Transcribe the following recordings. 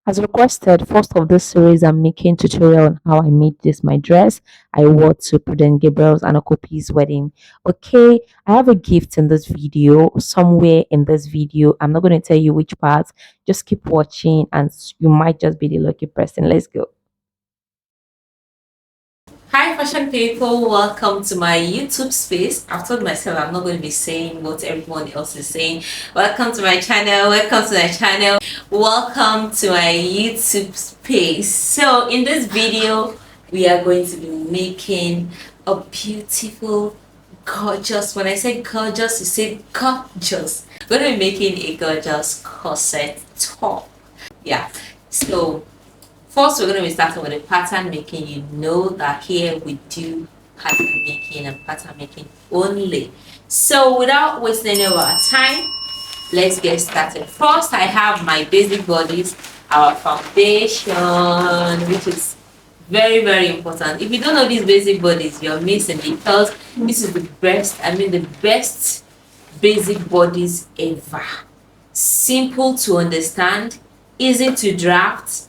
As requested, first of this series, I'm making tutorial on how I made this my dress I wore to Prudent Gabriel's and Okopi's wedding. Okay, I have a gift in this video, somewhere in this video. I'm not going to tell you which part. Just keep watching and you might just be the lucky person. Let's go. Hi fashion people, welcome to my YouTube space. I've told myself I'm not going to be saying what everyone else is saying. Welcome to my channel, welcome to my YouTube space. So in this video, we are going to be making a beautiful, gorgeous, when I say gorgeous, you say gorgeous. We're going to be making a gorgeous corset top. Yeah, so first, we're going to be starting with the pattern making. You know that here we do pattern making and pattern making only. So without wasting any of our time, let's get started. First, I have my basic bodies, our foundation, which is very, very important. If you don't know these basic bodies, you're missing because this is the best, the best basic bodies ever. Simple to understand, easy to draft,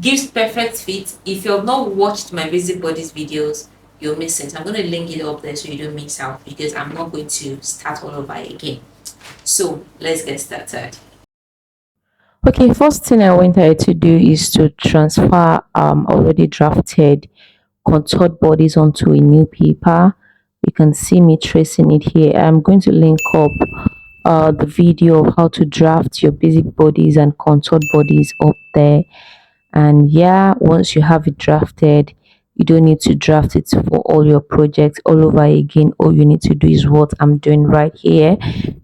gives perfect fit. If you have not watched my basic bodies videos, you'll miss it. I'm going to link it up there so you don't miss out because I'm not going to start all over again. So let's get started. Okay, first thing I went ahead to do is to transfer already drafted contoured bodies onto a new paper. You can see me tracing it here. I'm going to link up the video of how to draft your basic bodies and contoured bodies up there. And yeah, once you have it drafted, you don't need to draft it for all your projects all over again. All you need to do is what I'm doing right here.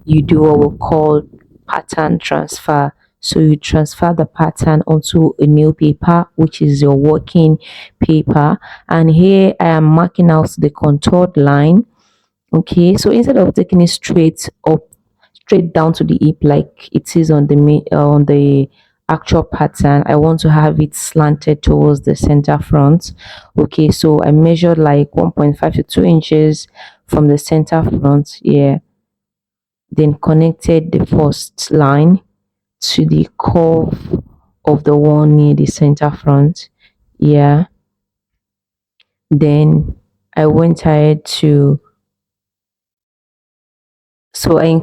You do what we call pattern transfer. So you transfer the pattern onto a new paper, which is your working paper. And here I am marking out the contoured line. Okay, so instead of taking it straight up, straight down to the hip like it is on the actual pattern, I want to have it slanted towards the center front. Okay, so I measured like 1.5 to 2 inches from the center front here, then connected the first line to the curve of the one near the center front. Yeah, then I went ahead to so I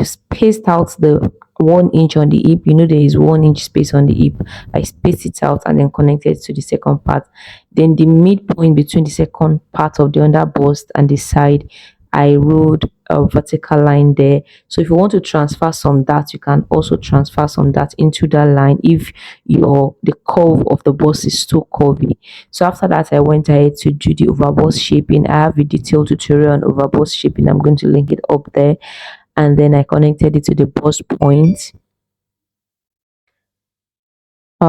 spaced out the 1 inch on the hip. You know there is 1 inch space on the hip. I spaced it out and then connected to the second part. Then the midpoint between the second part of the underbust and the side, I rode a vertical line there. So if you want to transfer some that, you can also transfer some that into that line if the curve of the bust is too curvy. So after that, I went ahead to do the overbust shaping. I have a detailed tutorial on overbust shaping. I'm going to link it up there. And then I connected it to the bust point.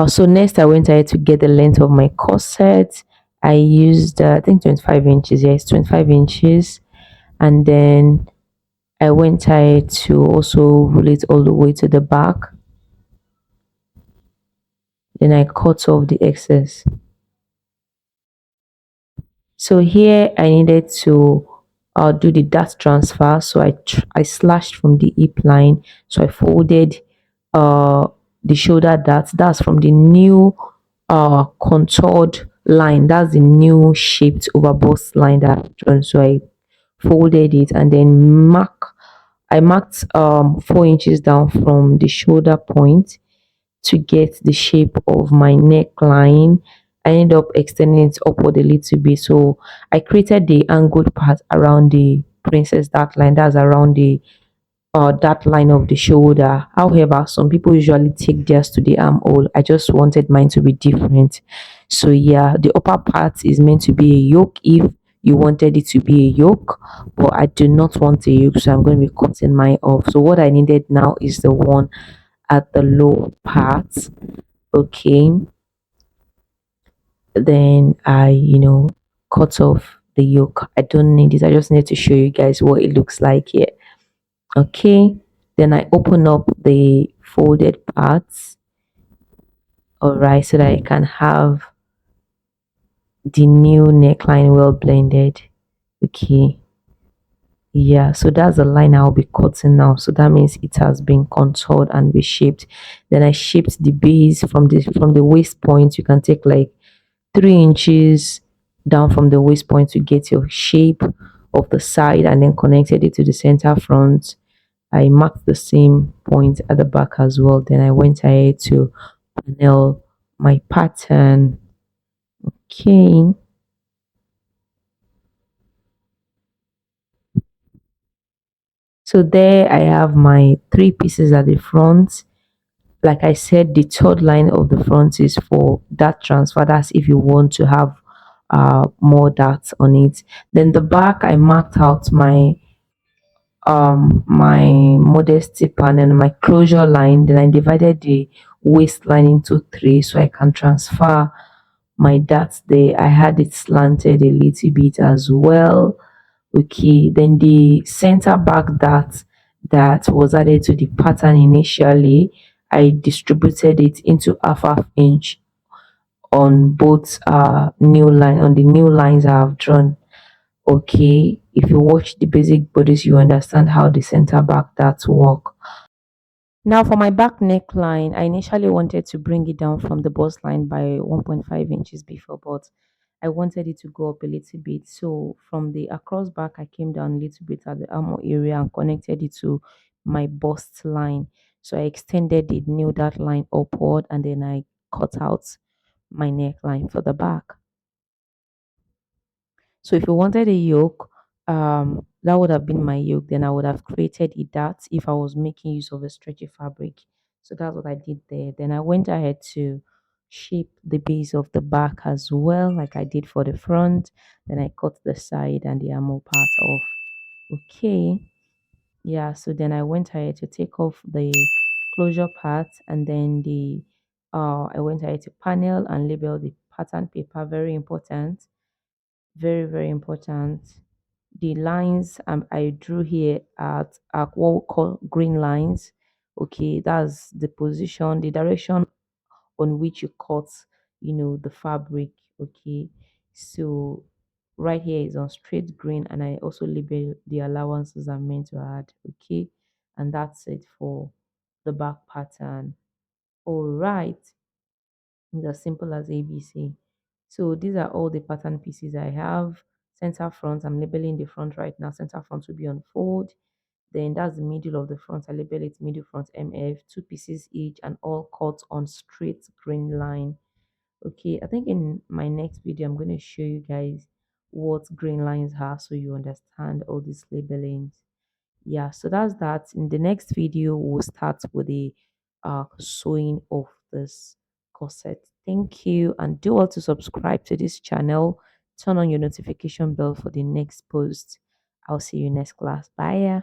So next I went ahead to get the length of my corset. I used I think 25 inches. Yes, 25 inches. And then I went ahead to also roll it all the way to the back. Then I cut off the excess. So here I needed to do the dart transfer. So I slashed from the hip line. So I folded the shoulder dart. That's from the new contoured line. That's the new shaped overbust line that I've drawn. So I folded it and then I marked 4 inches down from the shoulder point to get the shape of my neckline. I ended up extending it upward a little bit. So I created the angled part around the princess dark line. That's around the that line of the shoulder. However, some people usually take theirs to the armhole. I just wanted mine to be different. So yeah, the upper part is meant to be a yoke if you wanted it to be a yoke, but I do not want a yoke, so I'm going to be cutting mine off. So what I needed now is the one at the lower part. Okay, then I cut off the yoke. I don't need it. I just need to show you guys what it looks like here. Okay, then I open up the folded parts, all right, so that I can have the new neckline well blended. Okay, Yeah, so that's the line I'll be cutting now. So that means it has been contoured and reshaped. Then I shaped the base from the waist point. You can take like 3 inches down from the waist point to get your shape of the side, and then connected it to the center front. I marked the same point at the back as well. Then I went ahead to panel my pattern. Okay. So there I have my three pieces at the front. Like I said, the third line of the front is for dart transfer. That's if you want to have more darts on it. Then the back, I marked out my modesty panel, my closure line. Then I divided the waistline into three so I can transfer my darts there. I had it slanted a little bit as well. Okay, then the center back that was added to the pattern initially, I distributed it into half inch on both on the new lines I have drawn. Okay, if you watch the basic bodies, you understand how the center back that work. Now for my back neckline, I initially wanted to bring it down from the bust line by 1.5 inches before, but I wanted it to go up a little bit. So from the across back, I came down a little bit at the armor area and connected it to my bust line. So I extended it, nailed that line upward, and then I cut out my neckline for the back. So if you wanted a yoke, that would have been my yoke. Then I would have created a dart if I was making use of a stretchy fabric. So that's what I did there. Then I went ahead to shape the base of the back as well, like I did for the front. Then I cut the side and the armor part off. Okay. Yeah, so then I went ahead to take off the closure part, and then the I went ahead to panel and label the pattern paper. Very important, very important. The lines I drew here are what we call green lines. Okay, that's the position, the direction on which you cut, the fabric. Okay, so right here is on straight green, and I also label the allowances I'm meant to add. Okay, and that's it for the back pattern. All right, it's as simple as ABC. So these are all the pattern pieces I have. Center front, I'm labeling the front right now. Center front will be on fold. Then that's the middle of the front. I label it middle front MF, two pieces each, and all cut on straight green line. Okay, I think in my next video, I'm going to show you guys what green lines are so you understand all these labelings. Yeah, so that's that. In the next video, we'll start with the sewing of this corset. Thank you, and do also subscribe to this channel. Turn on your notification bell for the next post. I'll see you next class. Bye.